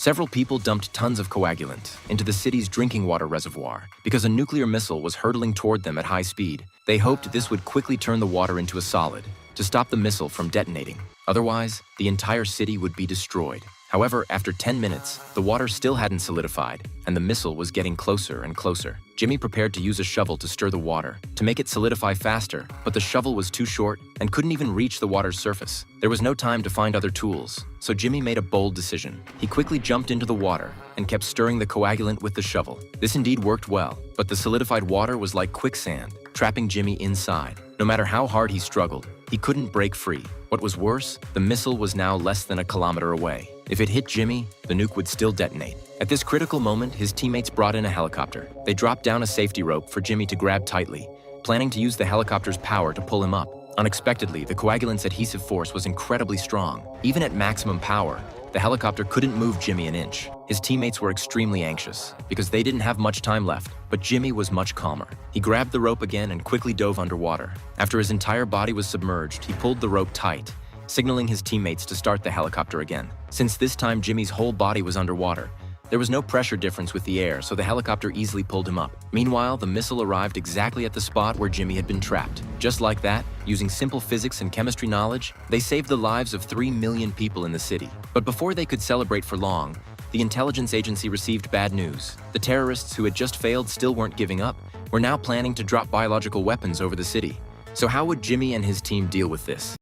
Several people dumped tons of coagulant into the city's drinking water reservoir because a nuclear missile was hurtling toward them at high speed. They hoped this would quickly turn the water into a solid to stop the missile from detonating. Otherwise, the entire city would be destroyed. However, after 10 minutes, the water still hadn't solidified, and the missile was getting closer and closer. Jimmy prepared to use a shovel to stir the water, to make it solidify faster, but the shovel was too short and couldn't even reach the water's surface. There was no time to find other tools, so Jimmy made a bold decision. He quickly jumped into the water and kept stirring the coagulant with the shovel. This indeed worked well, but the solidified water was like quicksand, trapping Jimmy inside. No matter how hard he struggled, he couldn't break free. What was worse, the missile was now less than a kilometer away. If it hit Jimmy, the nuke would still detonate. At this critical moment, his teammates brought in a helicopter. They dropped down a safety rope for Jimmy to grab tightly, planning to use the helicopter's power to pull him up. Unexpectedly, the coagulant's adhesive force was incredibly strong. Even at maximum power, the helicopter couldn't move Jimmy an inch. His teammates were extremely anxious because they didn't have much time left, but Jimmy was much calmer. He grabbed the rope again and quickly dove underwater. After his entire body was submerged, he pulled the rope tight, signaling his teammates to start the helicopter again. Since this time Jimmy's whole body was underwater, there was no pressure difference with the air, so the helicopter easily pulled him up. Meanwhile, the missile arrived exactly at the spot where Jimmy had been trapped. Just like that, using simple physics and chemistry knowledge, they saved the lives of 3 million people in the city. But before they could celebrate for long, the intelligence agency received bad news. The terrorists who had just failed still weren't giving up, were now planning to drop biological weapons over the city. So how would Jimmy and his team deal with this?